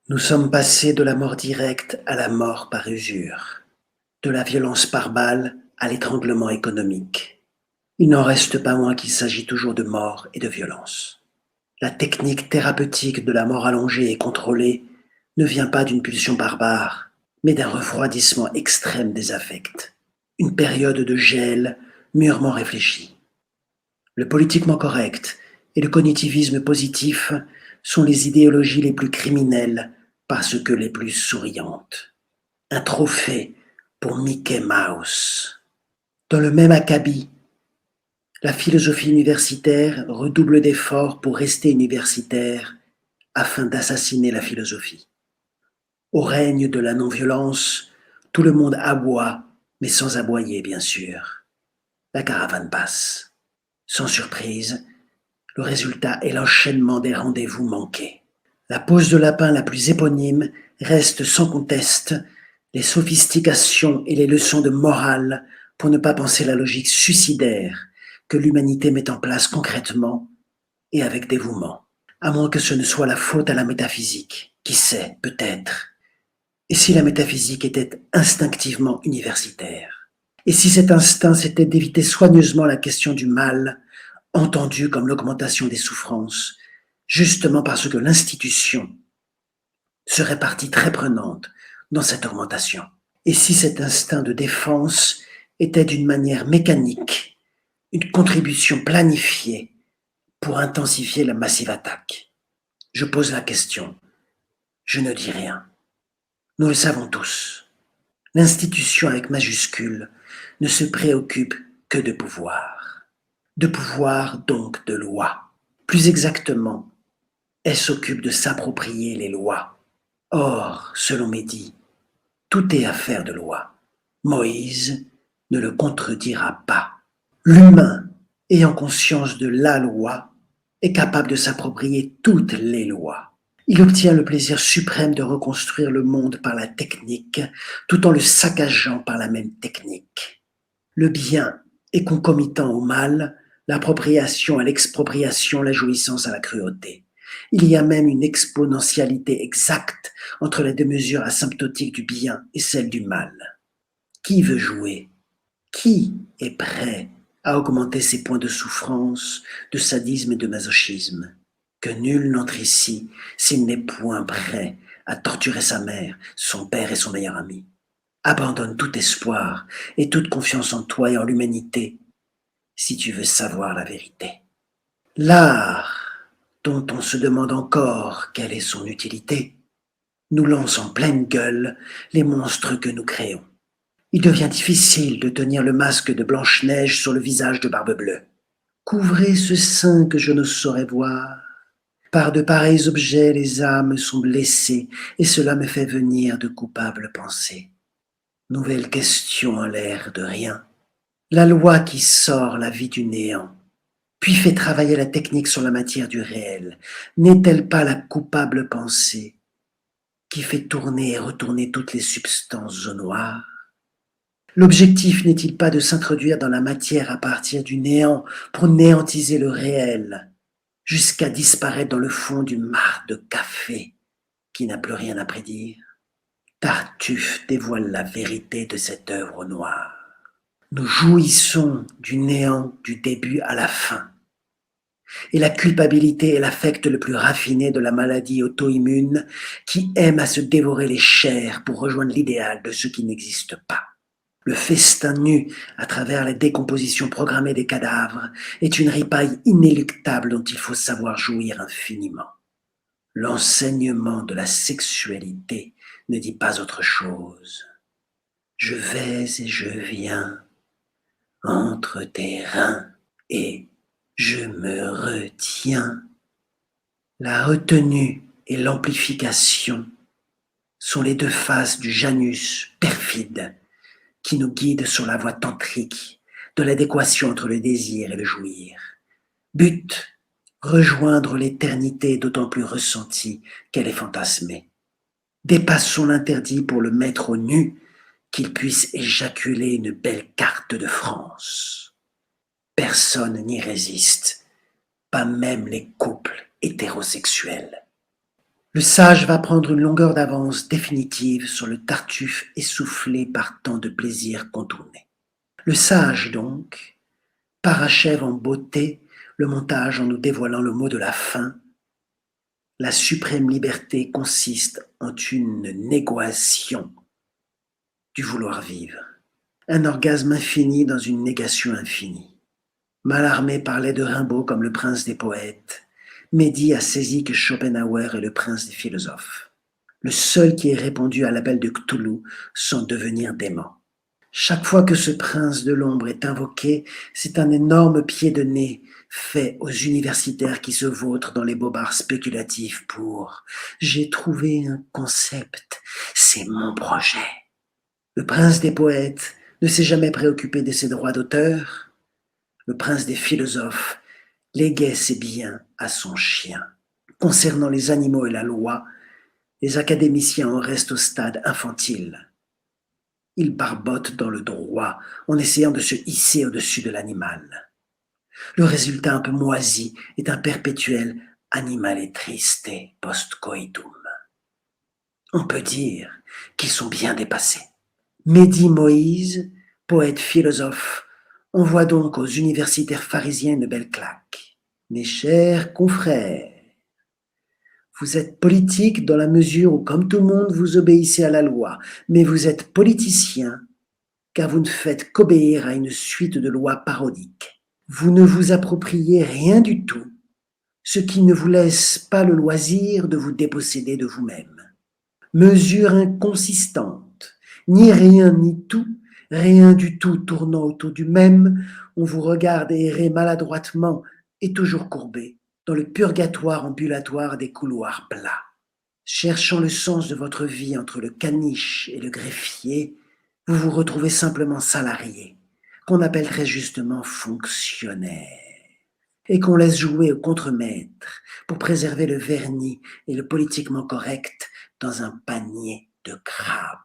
Nous sommes passés de la mort directe à la mort par usure, de la violence par balle à l'étranglement économique. Il n'en reste pas moins qu'il s'agit toujours de mort et de violence. La technique thérapeutique de la mort allongée et contrôlée ne vient pas d'une pulsion barbare, mais d'un refroidissement extrême des affects, une période de gel mûrement réfléchie. Le politiquement correct et le cognitivisme positif sont les idéologies les plus criminelles parce que les plus souriantes. Un trophée pour Mickey Mouse. Dans le même acabit, la philosophie universitaire redouble d'efforts pour rester universitaire afin d'assassiner la philosophie. Au règne de la non-violence, tout le monde aboie, mais sans aboyer, bien sûr. La caravane passe. Sans surprise, le résultat est l'enchaînement des rendez-vous manqués. La pose de lapin la plus éponyme reste sans conteste les sophistications et les leçons de morale pour ne pas penser la logique suicidaire que l'humanité met en place concrètement et avec dévouement. À moins que ce ne soit la faute à la métaphysique. Qui sait, peut-être. Et si la métaphysique était instinctivement universitaire? Et si cet instinct c'était d'éviter soigneusement la question du mal, entendu comme l'augmentation des souffrances, justement parce que l'institution serait partie très prenante dans cette augmentation? Et si cet instinct de défense était d'une manière mécanique, une contribution planifiée pour intensifier la massive attaque? Je pose la question, je ne dis rien. Nous le savons tous. L'institution avec majuscule ne se préoccupe que de pouvoir. De pouvoir, donc de loi. Plus exactement, elle s'occupe de s'approprier les lois. Or, selon Mehdi, tout est affaire de loi. Moïse ne le contredira pas. L'humain, ayant conscience de la loi, est capable de s'approprier toutes les lois. Il obtient le plaisir suprême de reconstruire le monde par la technique, tout en le saccageant par la même technique. Le bien est concomitant au mal, l'appropriation à l'expropriation, la jouissance à la cruauté. Il y a même une exponentialité exacte entre les deux mesures asymptotiques du bien et celle du mal. Qui veut jouer? Qui est prêt à augmenter ses points de souffrance, de sadisme et de masochisme? Que nul n'entre ici s'il n'est point prêt à torturer sa mère, son père et son meilleur ami. Abandonne tout espoir et toute confiance en toi et en l'humanité si tu veux savoir la vérité. L'art, dont on se demande encore quelle est son utilité, nous lance en pleine gueule les monstres que nous créons. Il devient difficile de tenir le masque de Blanche-Neige sur le visage de Barbe-Bleue. Couvrez ce sein que je ne saurais voir. Par de pareils objets, les âmes sont blessées, et cela me fait venir de coupables pensées. Nouvelle question en l'air de rien. La loi qui sort la vie du néant, puis fait travailler la technique sur la matière du réel, n'est-elle pas la coupable pensée qui fait tourner et retourner toutes les substances au noir? L'objectif n'est-il pas de s'introduire dans la matière à partir du néant pour néantiser le réel, jusqu'à disparaître dans le fond d'une mare de café qui n'a plus rien à prédire? Tartuffe dévoile la vérité de cette œuvre noire. Nous jouissons du néant du début à la fin. Et la culpabilité est l'affect le plus raffiné de la maladie auto-immune qui aime à se dévorer les chairs pour rejoindre l'idéal de ce qui n'existe pas. Le festin nu à travers la décomposition programmée des cadavres est une ripaille inéluctable dont il faut savoir jouir infiniment. L'enseignement de la sexualité ne dit pas autre chose. Je vais et je viens entre tes reins et je me retiens. La retenue et l'amplification sont les deux faces du Janus perfide qui nous guide sur la voie tantrique de l'adéquation entre le désir et le jouir. But, rejoindre l'éternité d'autant plus ressentie qu'elle est fantasmée. Dépassons l'interdit pour le mettre au nu, qu'il puisse éjaculer une belle carte de France. Personne n'y résiste, pas même les couples hétérosexuels. Le sage va prendre une longueur d'avance définitive sur le Tartuffe essoufflé par tant de plaisirs contournés. Le sage, donc, parachève en beauté le montage en nous dévoilant le mot de la fin. La suprême liberté consiste en une négation du vouloir vivre, un orgasme infini dans une négation infinie. Mallarmé parlait de Rimbaud comme le prince des poètes. Mehdi a saisi que Schopenhauer est le prince des philosophes, le seul qui ait répondu à l'appel de Cthulhu sans devenir dément. Chaque fois que ce prince de l'ombre est invoqué, c'est un énorme pied de nez fait aux universitaires qui se vautrent dans les bobards spéculatifs pour « j'ai trouvé un concept, c'est mon projet ». Le prince des poètes ne s'est jamais préoccupé de ses droits d'auteur. Le prince des philosophes léguait ses biens à son chien. Concernant les animaux et la loi, les académiciens en restent au stade infantile. Ils barbotent dans le droit en essayant de se hisser au-dessus de l'animal. Le résultat un peu moisi est un perpétuel animale triste post-coitum. On peut dire qu'ils sont bien dépassés. Mehdi Moïse, poète philosophe, envoie donc aux universitaires pharisiens une belle claque. Mes chers confrères, vous êtes politiques dans la mesure où, comme tout le monde, vous obéissez à la loi, mais vous êtes politiciens car vous ne faites qu'obéir à une suite de lois parodiques. Vous ne vous appropriez rien du tout, ce qui ne vous laisse pas le loisir de vous déposséder de vous-même. Mesure inconsistante, ni rien ni tout, rien du tout tournant autour du même, on vous regarde errer maladroitement et toujours courbé dans le purgatoire ambulatoire des couloirs plats. Cherchant le sens de votre vie entre le caniche et le greffier, vous vous retrouvez simplement salarié, qu'on appelle très justement fonctionnaire, et qu'on laisse jouer au contremaître pour préserver le vernis et le politiquement correct dans un panier de crabes.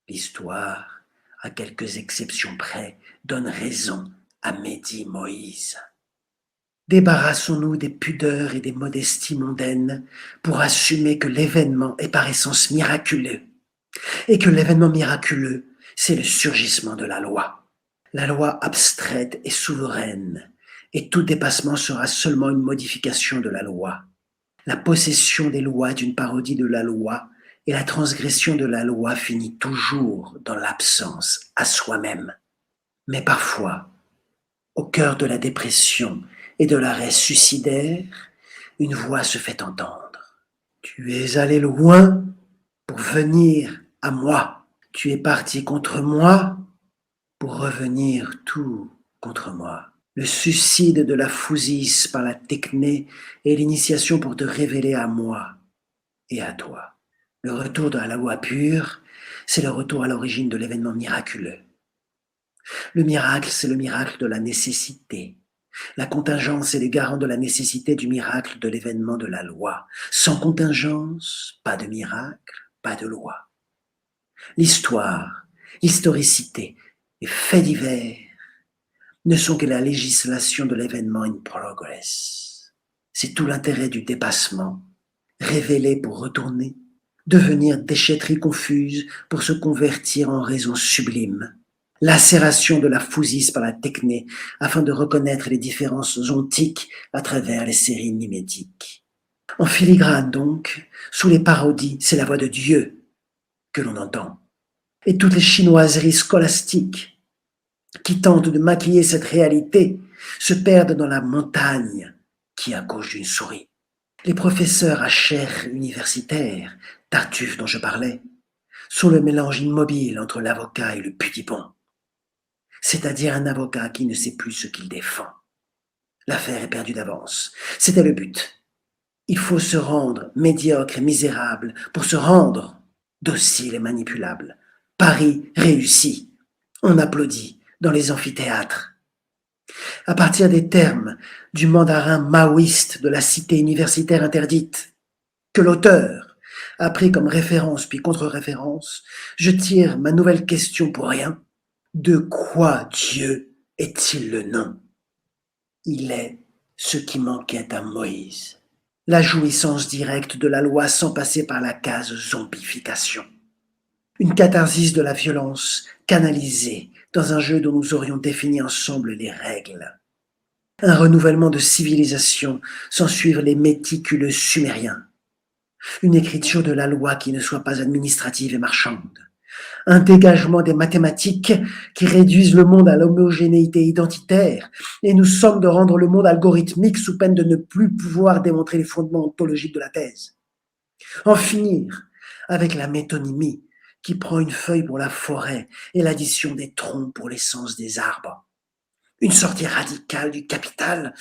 L'histoire, à quelques exceptions près, donne raison à Mehdi Moïse. Débarrassons-nous des pudeurs et des modesties mondaines pour assumer que l'événement est par essence miraculeux, et que l'événement miraculeux, c'est le surgissement de la loi. La loi abstraite est souveraine, et tout dépassement sera seulement une modification de la loi. La possession des lois est une parodie de la loi, et la transgression de la loi finit toujours dans l'absence à soi-même. Mais parfois, au cœur de la dépression et de l'arrêt suicidaire, une voix se fait entendre. Tu es allé loin pour venir à moi. Tu es parti contre moi pour revenir tout contre moi. Le suicide de la Phousis par la techné est l'initiation pour te révéler à moi et à toi. Le retour à la loi pure, c'est le retour à l'origine de l'événement miraculeux. Le miracle, c'est le miracle de la nécessité. La contingence est le garant de la nécessité du miracle de l'événement de la loi. Sans contingence, pas de miracle, pas de loi. L'histoire, l'historicité, les faits divers ne sont que la législation de l'événement in progress. C'est tout l'intérêt du dépassement, révéler pour retourner, devenir déchetterie confuse pour se convertir en raison sublime. Lacération de la Phousis par la techné afin de reconnaître les différences ontiques à travers les séries mimétiques. En filigrane donc, sous les parodies, c'est la voix de Dieu que l'on entend. Et toutes les chinoiseries scolastiques qui tentent de maquiller cette réalité se perdent dans la montagne qui accouche d'une souris. Les professeurs à chaire universitaire, Tartuffe dont je parlais, sont le mélange immobile entre l'avocat et le pudibond, c'est-à-dire un avocat qui ne sait plus ce qu'il défend. L'affaire est perdue d'avance. C'était le but. Il faut se rendre médiocre et misérable pour se rendre docile et manipulable. Paris réussi. On applaudit dans les amphithéâtres. À partir des termes du mandarin maoïste de la cité universitaire interdite, que l'auteur a pris comme référence puis contre-référence, je tire ma nouvelle question pour rien. De quoi Dieu est-il le nom? Il est ce qui manquait à Moïse. la jouissance directe de la loi sans passer par la case zombification. Une catharsis de la violence canalisée dans un jeu dont nous aurions défini ensemble les règles. Un renouvellement de civilisation sans suivre les méticuleux sumériens. Une écriture de la loi qui ne soit pas administrative et marchande. Un dégagement des mathématiques qui réduisent le monde à l'homogénéité identitaire et nous sommes de rendre le monde algorithmique sous peine de ne plus pouvoir démontrer les fondements ontologiques de la thèse. En finir avec la métonymie qui prend une feuille pour la forêt et l'addition des troncs pour l'essence des arbres. Une sortie radicale du capital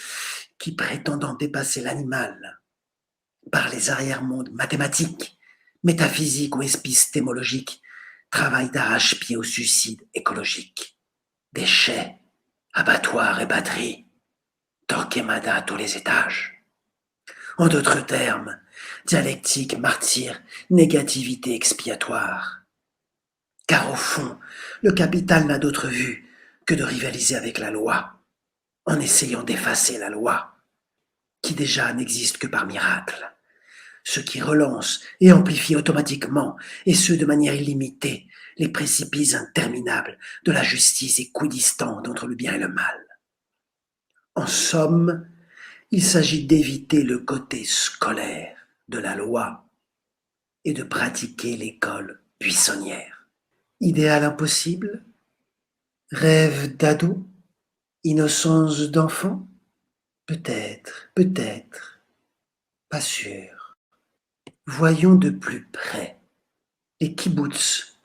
qui, prétendant dépasser l'animal par les arrière-mondes mathématiques, métaphysiques ou épistémologiques, travaille d'arrache-pied au suicide écologique. Déchets, abattoirs et batteries, Torquemada à tous les étages. En d'autres termes, dialectique, martyr, négativité expiatoire. Car au fond, le capital n'a d'autre vue que de rivaliser avec la loi, en essayant d'effacer la loi, qui déjà n'existe que par miracle, ce qui relance et amplifie automatiquement, et ce de manière illimitée, les précipices interminables de la justice équidistante entre le bien et le mal. En somme, il s'agit d'éviter le côté scolaire de la loi et de pratiquer l'école buissonnière. Idéal impossible? Rêve d'ado? Innocence d'enfant? Peut-être, pas sûr. Voyons de plus près. Les kibboutz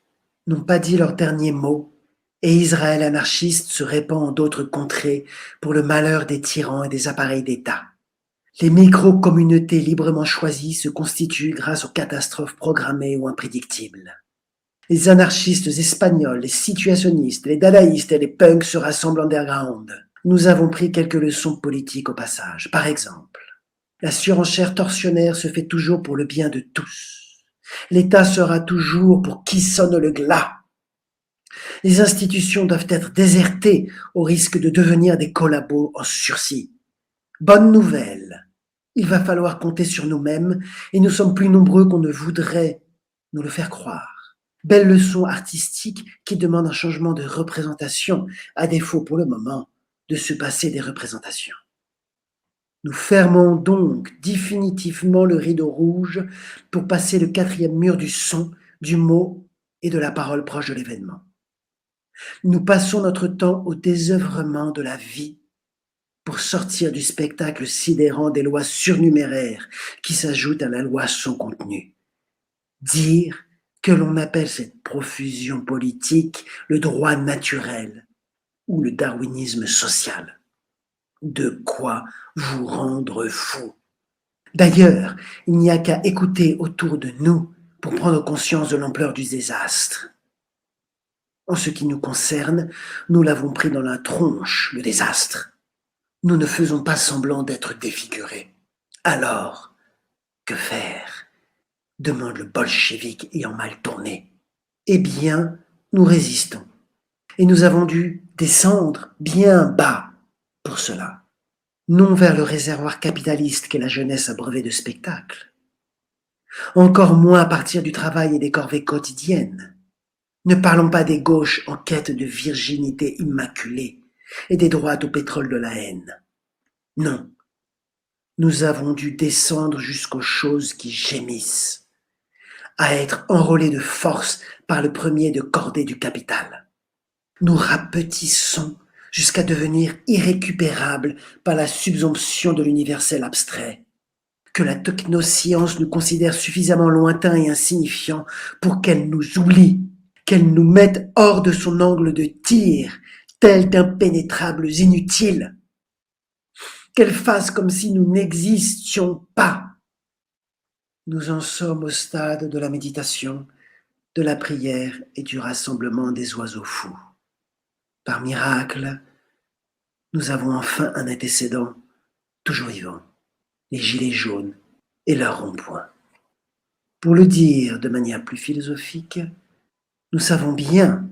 n'ont pas dit leur dernier mot et Israël anarchiste se répand en d'autres contrées pour le malheur des tyrans et des appareils d'État. Les micro-communautés librement choisies se constituent grâce aux catastrophes programmées ou imprédictibles. Les anarchistes espagnols, les situationnistes, les dadaïstes et les punks se rassemblent underground. Nous avons pris quelques leçons politiques au passage. Par exemple, la surenchère tortionnaire se fait toujours pour le bien de tous. L'État sera toujours pour qui sonne le glas. Les institutions doivent être désertées au risque de devenir des collabos en sursis. Bonne nouvelle, il va falloir compter sur nous-mêmes et nous sommes plus nombreux qu'on ne voudrait nous le faire croire. Belle leçon artistique qui demande un changement de représentation, à défaut pour le moment de se passer des représentations. Nous fermons donc définitivement le rideau rouge pour passer le 4e mur du son, du mot et de la parole proche de l'événement. Nous passons notre temps au désœuvrement de la vie pour sortir du spectacle sidérant des lois surnuméraires qui s'ajoutent à la loi sans contenu. Dire que l'on appelle cette profusion politique le droit naturel ou le darwinisme social. De quoi vous rendre fou. D'ailleurs, il n'y a qu'à écouter autour de nous pour prendre conscience de l'ampleur du désastre. En ce qui nous concerne, nous l'avons pris dans la tronche, le désastre. Nous ne faisons pas semblant d'être défigurés. Alors, que faire? Demande le bolchevique ayant mal tourné. Eh bien, nous résistons. Et nous avons dû descendre bien bas pour cela. Non vers le réservoir capitaliste qu'est la jeunesse abreuvée de spectacles. Encore moins à partir du travail et des corvées quotidiennes. Ne parlons pas des gauches en quête de virginité immaculée et des droites au pétrole de la haine. Non, nous avons dû descendre jusqu'aux choses qui gémissent, à être enrôlés de force par le premier de cordée du capital. Nous rapetissons jusqu'à devenir irrécupérables par la subsomption de l'universel abstrait, que la technoscience nous considère suffisamment lointains et insignifiants pour qu'elle nous oublie, qu'elle nous mette hors de son angle de tir, tels d'impénétrables inutiles, qu'elle fasse comme si nous n'existions pas. Nous en sommes au stade de la méditation, de la prière et du rassemblement des oiseaux fous. Par miracle, nous avons enfin un antécédent toujours vivant, les gilets jaunes et leurs ronds-points. Pour le dire de manière plus philosophique, nous savons bien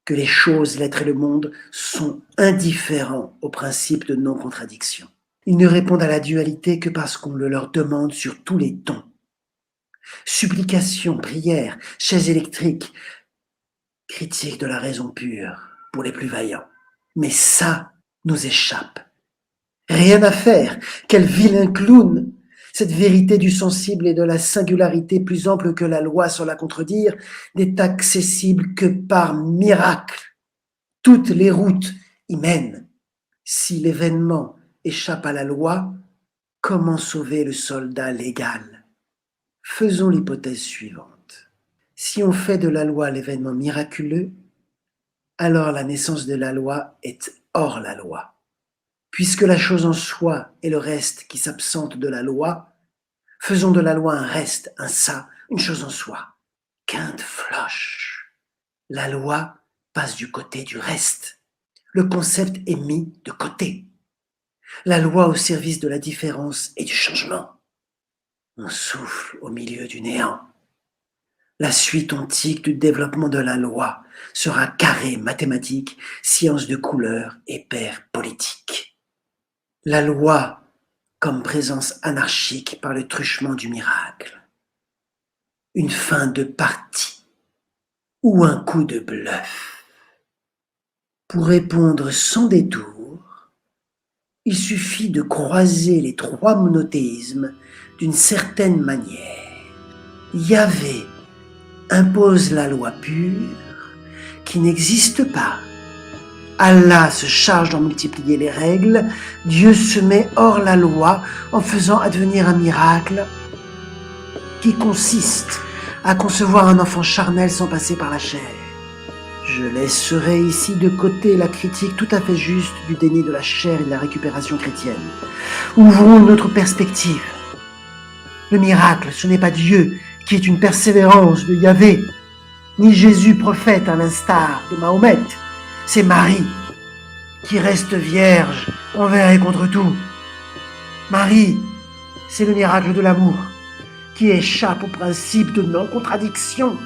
que les choses, l'être et le monde sont indifférents au principe de non-contradiction. Ils ne répondent à la dualité que parce qu'on le leur demande sur tous les tons. Supplications, prières, chaises électriques, critique de la raison pure pour les plus vaillants. Mais ça nous échappe. Rien à faire. Quel vilain clown! Cette vérité du sensible et de la singularité plus ample que la loi sans la contredire n'est accessible que par miracle. Toutes les routes y mènent. Si l'événement échappe à la loi, comment sauver le soldat légal? Faisons l'hypothèse suivante. Si on fait de la loi l'événement miraculeux, alors la naissance de la loi est hors la loi. Puisque la chose en soi est le reste qui s'absente de la loi, faisons de la loi un reste, un ça, une chose en soi. Quinte floche. La loi passe du côté du reste. Le concept est mis de côté. La loi au service de la différence et du changement. On souffle au milieu du néant. La suite ontique du développement de la loi sera carré mathématique, science de couleur et paire politique. La loi comme présence anarchique par le truchement du miracle. Une fin de partie ou un coup de bluff. Pour répondre sans détour, il suffit de croiser les trois monothéismes d'une certaine manière. Yahvé impose la loi pure qui n'existe pas. Allah se charge d'en multiplier les règles. Dieu se met hors la loi en faisant advenir un miracle qui consiste à concevoir un enfant charnel sans passer par la chair. Je laisserai ici de côté la critique tout à fait juste du déni de la chair et de la récupération chrétienne. Ouvrons une autre perspective. Le miracle, ce n'est pas Dieu qui est une persévérance de Yahvé, ni Jésus prophète à l'instar de Mahomet. C'est Marie qui reste vierge envers et contre tout. Marie, c'est le miracle de l'amour qui échappe au principe de non-contradiction.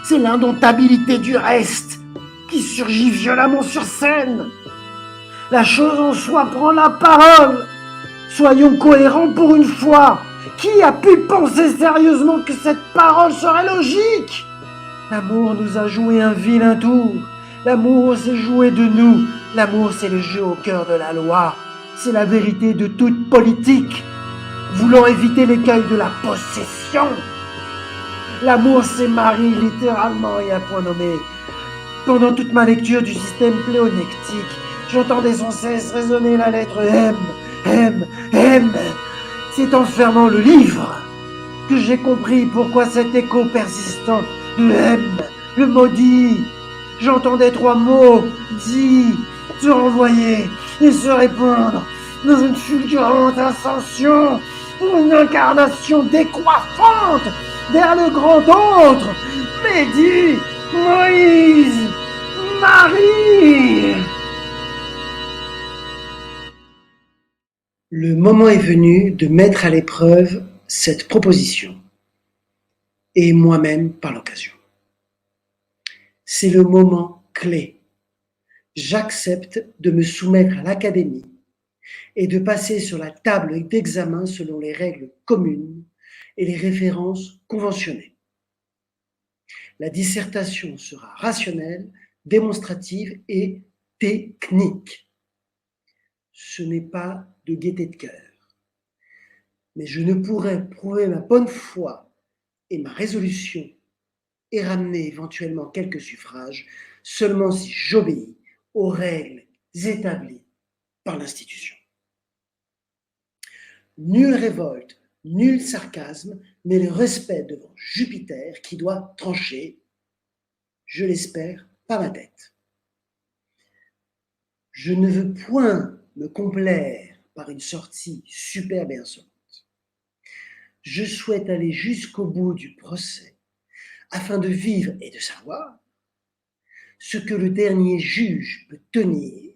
C'est l'indomptabilité du reste qui surgit violemment sur scène. La chose en soi prend la parole. Soyons cohérents pour une fois. Qui a pu penser sérieusement que cette parole serait logique? L'amour nous a joué un vilain tour. L'amour s'est joué de nous. L'amour, c'est le jeu au cœur de la loi. C'est la vérité de toute politique. Voulant éviter l'écueil de la possession. L'amour, c'est Marie, littéralement et à point nommé. Pendant toute ma lecture du système pléonectique, j'entendais sans cesse résonner la lettre M, M, M. C'est en fermant le livre que j'ai compris pourquoi cet écho persistant de M, le maudit. J'entendais trois mots dits, se renvoyer et se répondre dans une fulgurante ascension, une incarnation décoiffante vers le grand autre, Mehdi, Moïse, Marie. Le moment est venu de mettre à l'épreuve cette proposition, et moi-même par l'occasion. C'est le moment clé. J'accepte de me soumettre à l'académie et de passer sur la table d'examen selon les règles communes et les références conventionnées. La dissertation sera rationnelle, démonstrative et technique. Ce n'est pas de gaieté de cœur, mais je ne pourrai prouver ma bonne foi et ma résolution et ramener éventuellement quelques suffrages seulement si j'obéis aux règles établies par l'institution. Nulle révolte, nul sarcasme, mais le respect devant Jupiter qui doit trancher, je l'espère, pas ma tête. Je ne veux point me complaire par une sortie superbe et insolente. Je souhaite aller jusqu'au bout du procès afin de vivre et de savoir ce que le dernier juge peut tenir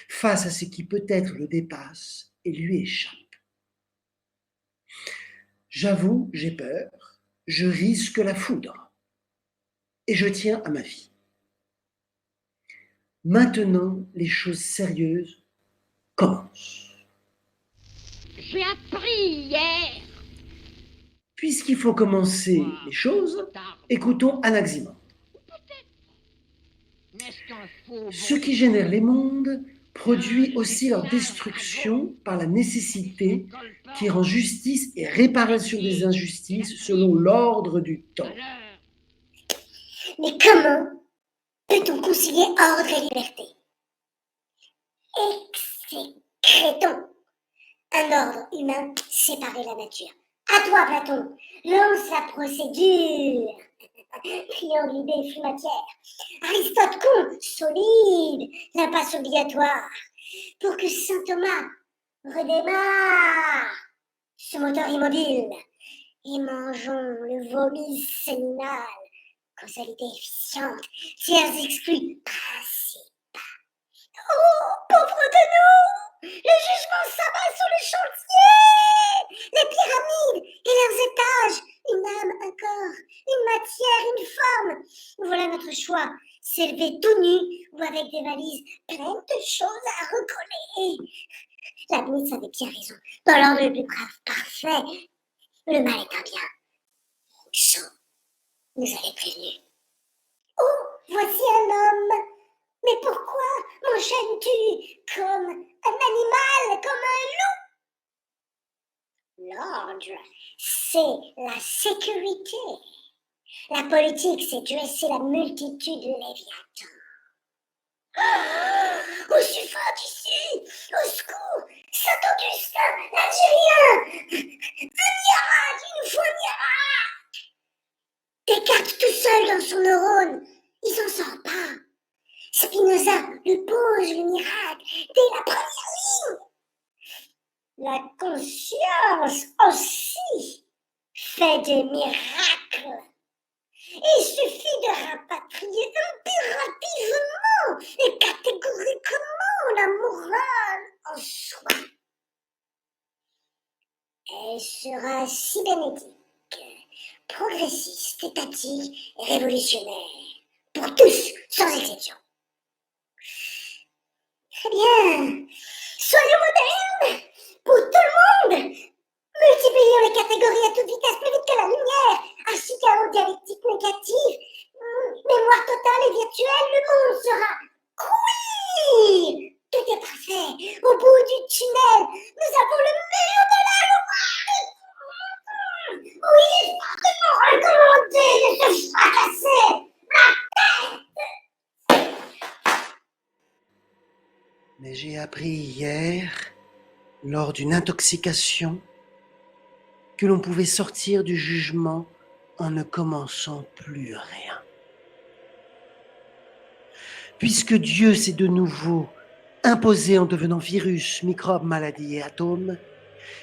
face à ce qui peut-être le dépasse et lui échappe. J'avoue, j'ai peur, je risque la foudre et je tiens à ma vie. Maintenant, les choses sérieuses commencent. J'ai appris hier. Puisqu'il faut commencer les choses, écoutons Anaximandre. N'est-ce qu'un faux Ce qui génère les mondes produit aussi leur destruction par la nécessité qui rend justice et réparation des injustices selon l'ordre du temps. Mais comment peut-on concilier ordre et liberté? Exécrétons un ordre humain séparé de la nature. À toi, Platon, lance la procédure. Triangle idée flux matière. Aristote con, solide, l'impasse obligatoire. Pour que saint Thomas redémarre ce moteur immobile. Et mangeons le vomi séminal. Causalité efficiente, tiers exclus, principe. Oh, pauvre de nous! Le jugement s'abat sur le chantier! Les pyramides et leurs étages, une âme, un corps, une matière, une forme. Voilà notre choix, s'élever tout nu ou avec des valises pleines de choses à recoller. Leibniz avait bien raison. Dans l'ordre le plus parfait, le mal est un bien. Rousseau nous avait prévenus. Oh, voici un homme! Mais pourquoi m'enchaînes-tu comme un animal, comme un loup? L'ordre, c'est la sécurité. La politique, c'est dresser la multitude Léviathan. Au suffrage ici! Au secours! Saint-Augustin, l'Algérien! Un miracle! Il nous faut un miracle! Descartes tout seul dans son neurone, il s'en sort pas. Spinoza lui pose le miracle dès la première ligne. La conscience aussi fait des miracles. Il suffit de rapatrier impérativement et catégoriquement la morale en soi. Elle sera cybernétique, progressiste, étatique et révolutionnaire. Pour tous, sans exception. Très bien. Soyons modernes pour tout le monde. Multiplions les catégories à toute vitesse, plus vite que la lumière. Archicao dialectique négative, mémoire totale et virtuelle, le monde sera queer. Tout est parfait. Au bout du tunnel, nous avons le mur de la loi. Oui, fortement recommandé de se fracasser. Mais j'ai appris hier, lors d'une intoxication, que l'on pouvait sortir du jugement en ne commençant plus rien. Puisque Dieu s'est de nouveau imposé en devenant virus, microbe, maladie et atome,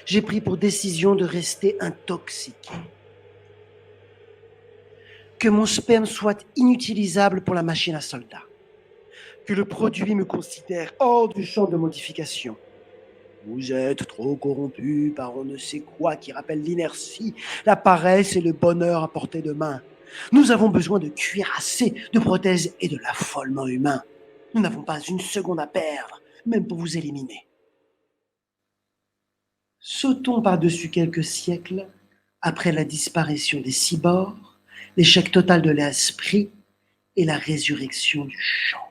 j'ai pris pour décision de rester intoxiqué. Que mon sperme soit inutilisable pour la machine à soldats. Que le produit me considère hors du champ de modification. Vous êtes trop corrompu par on ne sait quoi qui rappelle l'inertie, la paresse et le bonheur à portée de main. Nous avons besoin de cuirassés, de prothèses et de l'affolement humain. Nous n'avons pas une seconde à perdre, même pour vous éliminer. Sautons par-dessus quelques siècles, après la disparition des cyborgs, l'échec total de l'esprit et la résurrection du chant.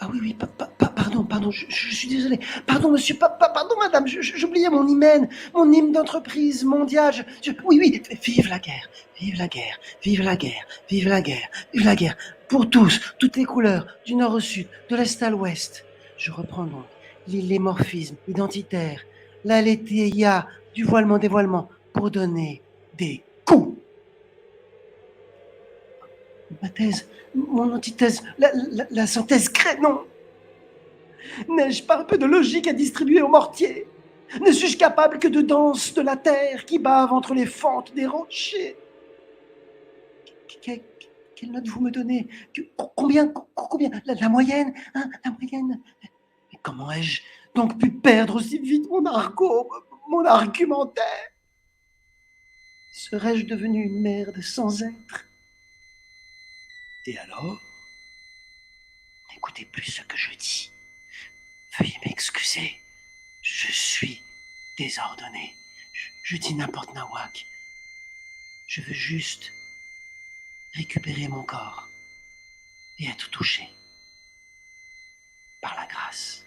Ah oui, pardon, je suis désolé. Pardon, monsieur, pardon, madame, j'oubliais mon hymen, mon hymne d'entreprise mondiale. Oui, vive la guerre, vive la guerre, vive la guerre, vive la guerre, vive la guerre. Pour tous, toutes les couleurs, du nord au sud, de l'est à l'ouest. Je reprends donc l'illémorphisme identitaire, l'alléthéia du voilement-dévoilement pour donner des coups. Ma thèse, mon antithèse, la synthèse crée, non. N'ai-je pas un peu de logique à distribuer au mortier? Ne suis-je capable que de danse de la terre qui bave entre les fentes des rochers? Quelle note vous me donnez? Combien la moyenne, hein, la moyenne? Mais comment ai-je donc pu perdre aussi vite mon argot, mon argumentaire? Serais-je devenu une merde sans être? Et alors? N'écoutez plus ce que je dis. Veuillez m'excuser. Je suis désordonné. Je dis n'importe nawak. Je veux juste récupérer mon corps et être touché par la grâce.